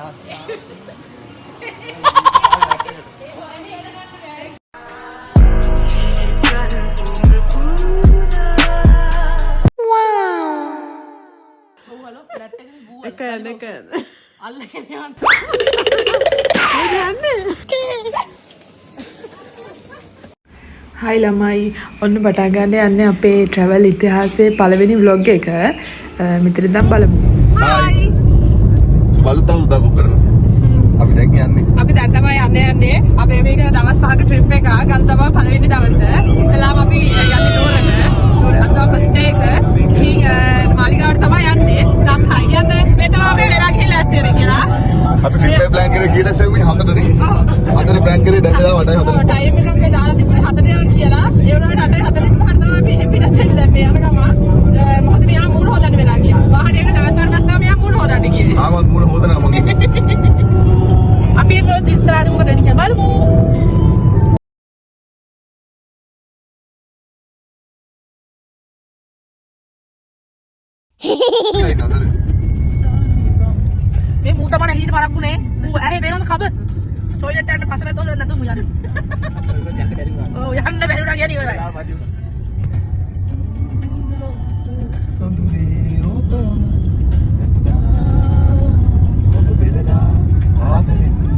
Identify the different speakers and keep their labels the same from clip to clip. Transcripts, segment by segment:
Speaker 1: Hi ළමයි ඔන්න පටන් ගන්න යන්නේ අපේ travel ඉතිහාසයේ පළවෙනි vlog එක. මෙතන ඉඳන් බලමු. Hi.
Speaker 2: බලුතා උදා කරනවා. අපි දැන් යන්නේ.
Speaker 1: අපි දැන් තමයි යන්නේ. අපේ මේක දවස් 5ක trip එකක්. අද තමයි පළවෙනි දවස. ඉස්සලාම අපි යන්නේ නුවරට. නුවරට ෆස්ට් එක. ඉතින් මාලිගාවට තමයි යන්නේ. චක් හයි යන්නේ. මේ තමයි අපි වෙලා ගිහලා ඇස්තිරේ කියලා.
Speaker 2: අපි ෆිල්ම් ප්ලෑන් කරේ කීයට සෙව්වේ 4ට. 4ට ප්ලෑන් කරේ දැන් එදා වටයි 4.
Speaker 1: ටයිම් එකක් මේ දාලා තිබුණේ 4ට යන්න කියලා. ඒ වුණාට 8:45ට තමයි අපි එපිට දැන් මේ යන ගම. මොකද මෙයා මූණ හොදන්න වෙලා ගියා. වාහනයක නැවතුනට පස්සේ මෙයා මූණ හොදන්න ගියේ.
Speaker 2: ආවත් මූණ හොදනවා මම.
Speaker 1: අපි මේ පොත් ඉස්සරහට මොකද වෙන්නේ කියලා බලමු. මේ මූ තමයි ඊට පරක්කුනේ. මූ ඇරේ වෙනවද කබ? ටොයිලට් යන්න පස්සේ තෝල නැතුව මූ යන්න. ඔව් යන්න බැරි වුණා කියන ඉවරයි.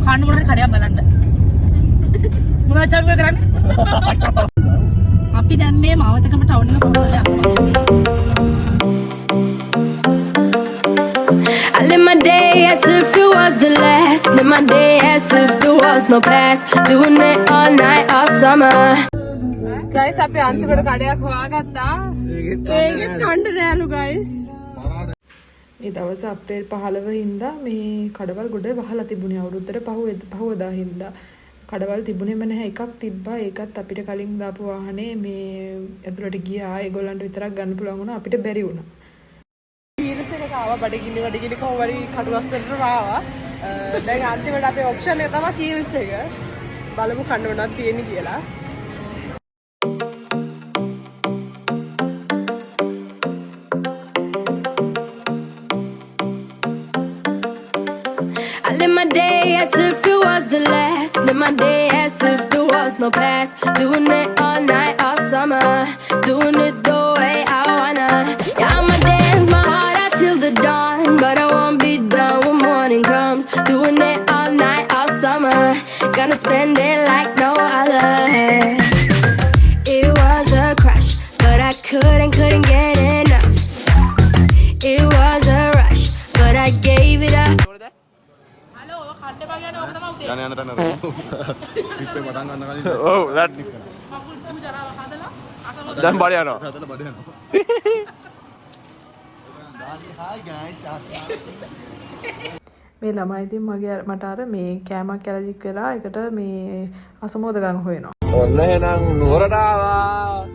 Speaker 1: කන්න මොනවාරි කඩයක් බලන්න. මොනවද චම්පියෝ කරන්නේ? අපි දැන් මේ මාවතකම ටවුන් එක කොහොමද යන්නේ?
Speaker 3: I live my day as if it was the last. Live my day as if there was no past. Doing it all night, all summer.
Speaker 1: Guys, අපි අන්තිමට කඩයක් හොයාගත්තා. ඒකෙත් කන්න නෑලු guys. මේ දවස් අප්‍රේල් 15 හින්දා මේ කඩවල් ගොඩ වහලා තිබුණේ අවුරුද්දට පහුවදා හින්දා. කඩවල් තිබුණේම නැහැ එකක් තිබ්බා. ඒකත් අපිට කලින් දාපු වාහනේ මේ ඇතුළට ගියා. ඒගොල්ලන්ට විතරක් ගන්න පුළුවන් වුණා. අපිට බැරි වුණා. ඊරසේක ආවා බඩගිනි කොහොමරි කඩුවස්තරට ආවා. දැන් අන්තිමට අපේ ඔප්ෂන් එක තමයි කීල්ස් එක. බලමු කන්න උනක් තියෙන්නේ කියලා.
Speaker 3: I live my day as if it was the last. Live my day as if there was no past. Doing it all night, all summer. Doing it the way I wanna. Yeah, I'ma dance my heart out till the dawn. But I won't be done when morning comes. Doing it all night, all summer. Gonna spend it like no other. It was a crush, but I couldn't get enough. It was a rush, but I gave it up.
Speaker 2: යන තැන රිප්පේ පටන් ගන්න කලින් ඔව් දැන් මකුල් පූජාව හදලා අසවද දැන් බඩ යනවා හදලා බඩ යනවා ඩාලි හායි ගයිස්
Speaker 1: මේ ළමයි ඉතින් මට අර මේ කෑමක් ඇලර්ජික් වෙලා ඒකට මේ අසමෝද ගන්න හොයනවා.
Speaker 2: ඔන්න එහෙනම් නුවරට ආවා.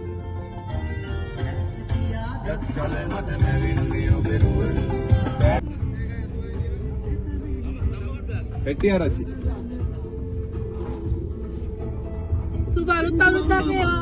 Speaker 2: Peti Arachi.
Speaker 1: Subaru taruta kewa.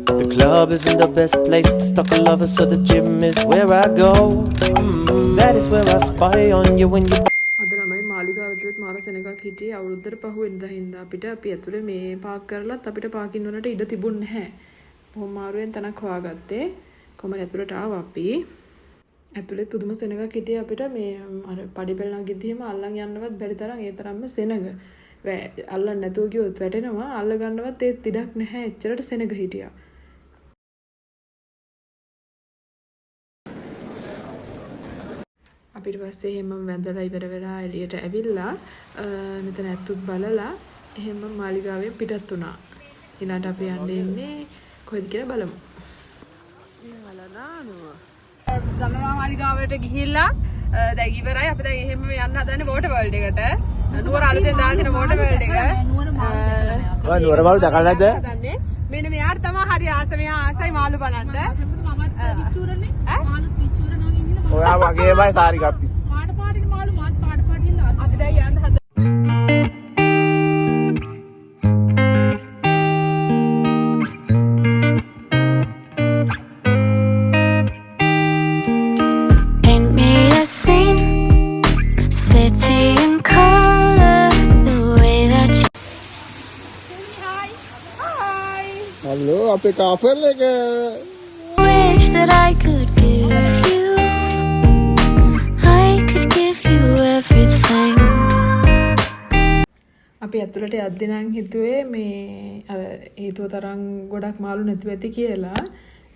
Speaker 4: The club isn't the best place to stalk a lover, so the gym is where I go. That is where I spy on you when you.
Speaker 1: අද ළමයි මාලිගාව ඇතුළේ මාර සෙනගක් හිටියේ අවුරුද්දට පහුවෙනිදා හින්දා අපිට අපි ඇතුලේ මේ පාක් කරලත් අපිට පාකින් වලට ඉඩ තිබුණ නැහැ. බොහොම මාරුවෙන් තනක් හොයාගත්තේ. කොහමද ඇතුලට ආවා අපි. ඇතුලේ පුදුම සෙනගක් හිටියේ අපිට මේ අර පඩිපෙළ නගිද්දිම අල්ලන් යන්නවත් බැරි තරම් ඒ තරම්ම සෙනග. අල්ලන්න නැතුව ගියොත් වැටෙනවා. අල්ල ගන්නවත් ඒත් ඉඩක් නැහැ. එච්චරට සෙනග හිටියා. ඊට පස්සේ එහෙම වැඳලා ඉවර වෙලා එළියට ඇවිල්ලා මෙතන ඇතුත් බලලා එහෙම මාලිගාවෙන් පිටත් වුණා. ඊළඟට අපි යන්නේ ඉන්නේ කොහෙද කියලා බලමු. ගමනා මාලිගාවට ගිහිල්ලා දැන් ඉවරයි. අපි දැන් එහෙම යන්න හදන්නේ වෝටර් වර්ල්ඩ් එකට. නුවර අලුතෙන් දාගෙන වෝටර් වර්ල්ඩ් එක.
Speaker 4: නුවර මාළු දැකලා නැද්ද?
Speaker 1: මෙන්න මෙයාට තමයි හරි ආස. මෙයා ආසයි මාළු බලන්න. මමත් පිච්චුරනේ. මාළුත් පිච්චුරනවා ඉන්නේ.
Speaker 4: ඔයා වගේමයි සාරි කප්පි.
Speaker 1: පාට පාටින් මාළු මාත් පාට පාටින් දාස. අපි දැන් යන්න හදන්නේ.
Speaker 2: හල්ලෝ අපේ කාෆර් එක
Speaker 3: Wish that I could give you. I could give you everything.
Speaker 1: අපි ඇතුළට යද්දි නම් හිතුවේ මේ අර හේතුව තරම් ගොඩක් මාළු නැතුව ඇති කියලා.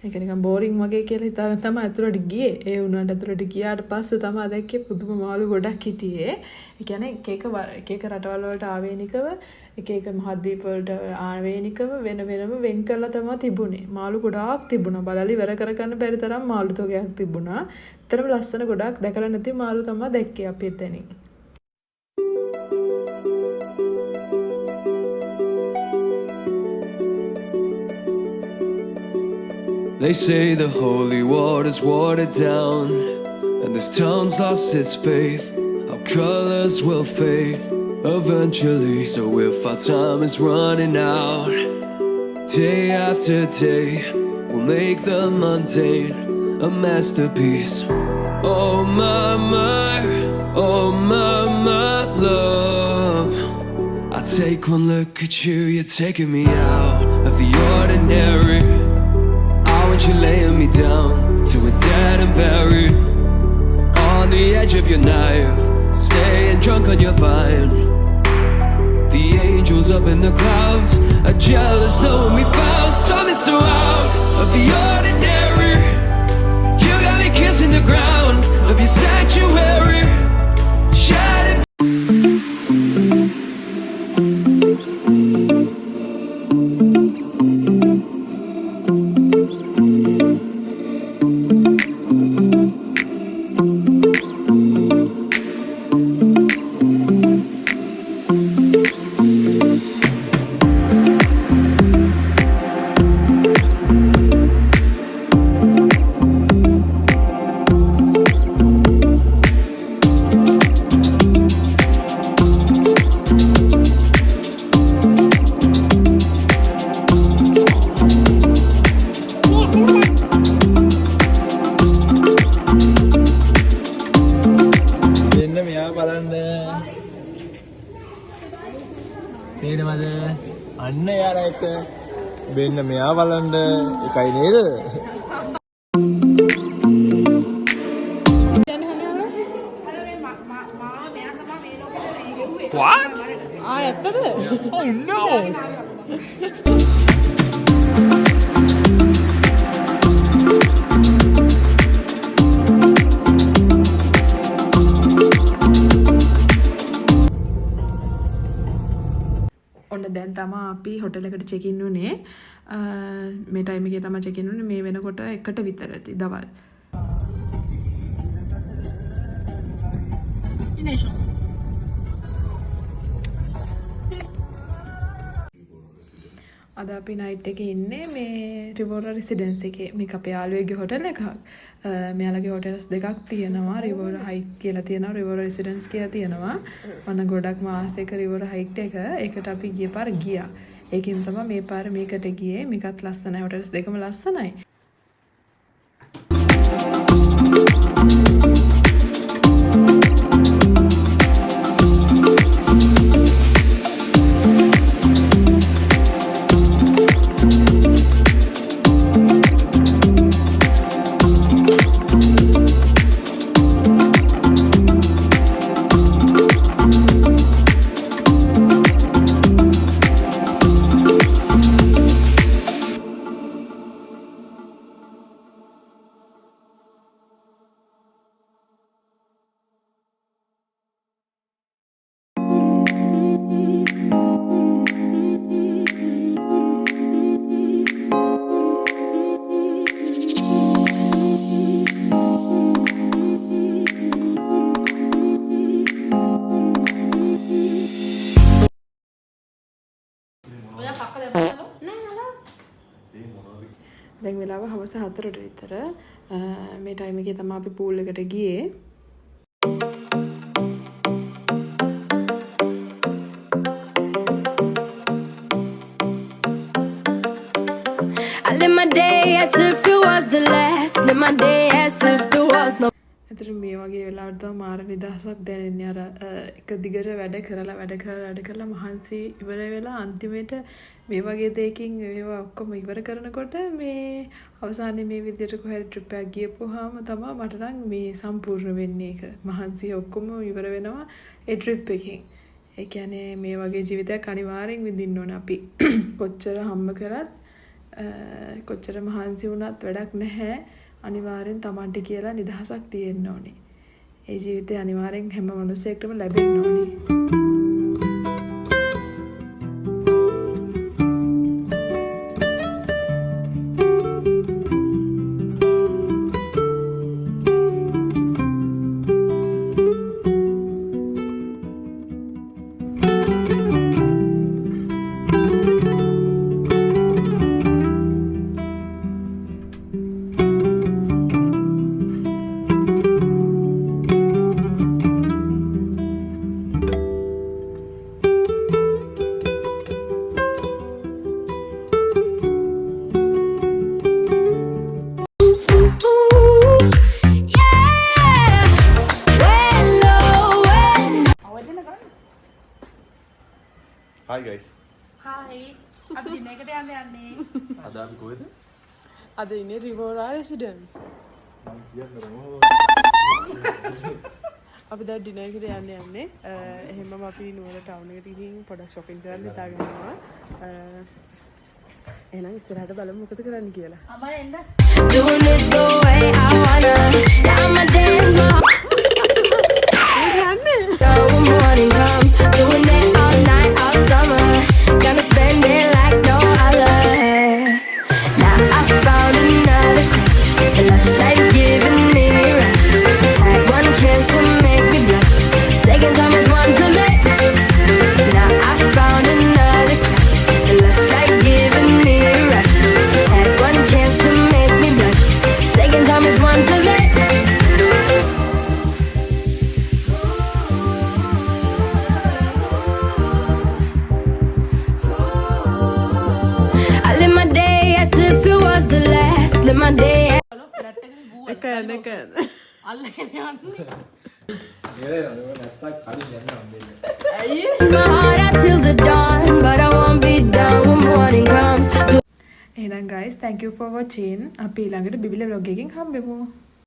Speaker 1: ඒක නිකන් බෝරින් වගේ කියලා හිතාගෙන තමයි ඇතුළට ගියේ. ඒ වුණාට ඇතුළට ගියාට පස්සේ තමයි දැක්කේ පුදුම මාළු ගොඩක් හිටියේ. ඒ කියන්නේ එක එක රටවල් වලට ආවේනිකව එක එක මහද්වීප වලට ආවේනිකව වෙන වෙනම වෙන් කරලා තමයි තිබුණේ. මාළු ගොඩාක් තිබුණා. බලලි ඉවර කරගන්න බැරි තරම් මාළු තෝගයක් තිබුණා. ඒතරම් ලස්සන ගොඩක් දැකලා නැති මාළු තමයි දැක්කේ අපි එතනින්.
Speaker 5: They say the holy water's watered down, and this town's lost its faith. Our colors will fade eventually. So if our time is running out, day after day, we'll make the mundane a masterpiece. Oh my, oh my love. I take one look at you, you're taking me out of the ordinary. You're laying me down to a dead and buried on the edge of your knife, staying drunk on your vine. The angels up in the clouds are jealous knowing we found something so out of the ordinary. You got me kissing the ground of your sanctuary, shining.
Speaker 2: අන්න යාර එක වෙන්න මෙයා බලන්න එකයි නේද?
Speaker 1: What? ඇත්තද?
Speaker 2: Oh no!
Speaker 1: ඔන්න දැන් තමයි අපි හොටෙල් එකට චෙක් ඉන් වුනේ. මේ ටයිම් එකේ තමයි චෙක් ඉන් වුනේ. මේ වෙනකොට 1ට විතර ඇති දවල්. Destination. අද අපි නයිට් එකේ ඉන්නේ මේ රිවෝරා රෙසිඩන්ස් එකේ. මේක අපේ යාළුවෙක්ගේ හොටෙල් එකක්. මෙයාලගේ හොටෙල්ස් දෙකක් තියෙනවා. රිවෝරා හයිට් කියලා තියෙනවා. රිවෝරා රෙසිඩන්ස් කියලා තියෙනවා. මම ගොඩක් මාස් එක රිවෝරා හයිට් එක. ඒකට අපි ගිය පාර ගියා. ඒකෙන් තමයි මේ පාර මේකට ගියේ. මේකත් ලස්සනයි. හොටෙල්ස් දෙකම ලස්සනයි. දැන් වෙලාව හවස 4ට විතර. මේ ටයිම් එකේ තමයි අපි පූල් එකට ගියේ.
Speaker 3: I live my day as if it was the last. Live my day as if there was no.
Speaker 1: එතන ඇත්තට මේ වගේ වෙලාවට තමයි මාර නිදහසක් දැනෙන්නේ. අර එක දිගට වැඩ කරලා මහන්සි ඉවර වෙලා අන්තිමේට මේ වගේ දෙයකින් ඒවා ඔක්කොම ඉවර කරනකොට මේ අවසානයේ මේ විදිහට කොහෙද ට්‍රිප් එකක් ගියපුවාම තමයි මට නම් මේ සම්පූර්ණ වෙන්නේ ඒක. මහන්සිය ඔක්කොම ඉවර වෙනවා ඒ ට්‍රිප් එකෙන්. ඒ කියන්නේ මේ වගේ ජීවිතයක් අනිවාර්යෙන් විඳින්න ඕන අපි. කොච්චර හම්බ කරත් කොච්චර මහන්සි වුණත් වැඩක් නැහැ. අනිවාර්යෙන් Tamanට කියලා නිදහසක් තියෙන්න ඕනේ. ඒ ජීවිතේ අනිවාර්යෙන් හැම මිනිසෙකුටම ලැබෙන්න ඕනේ.
Speaker 2: Hi guys.
Speaker 1: Hi. අපි දිනයකට යන්නේ.
Speaker 2: අද අපි කොහෙද?
Speaker 1: අද ඉන්නේ රිවෝරා රෙසිඩන්ස්. අපි දැන් ඩිනර් එකට යන්නේ. එහෙමම අපි නුවර ටවුන් එකට ගිහින් පොඩක් shopping කරන්න හිතාගෙන ඉන්නවා. එහෙනම් ඉස්සරහට බලමු මොකද කරන්න කියලා. අම්මා එන්න.
Speaker 3: Doing it the way I wanna. I'ma dance my when morning comes. Doing it all night, all summer. Gonna spend it like no other. Now I found another crush. The lush life giving me rush. Had one chance to make me blush. Second time is one to let. Now I found another crush. The lush life giving me rush. Had one chance to make me blush. Second time is one to let. I live my day as if it was the last. Live my day.
Speaker 1: එක යන්න.
Speaker 3: My heart out till the dawn, but I won't be done when morning comes.
Speaker 1: එහෙනම් guys thank you for watching. අපි ඊළඟට Bibile vlog එකකින් හම්බෙමු.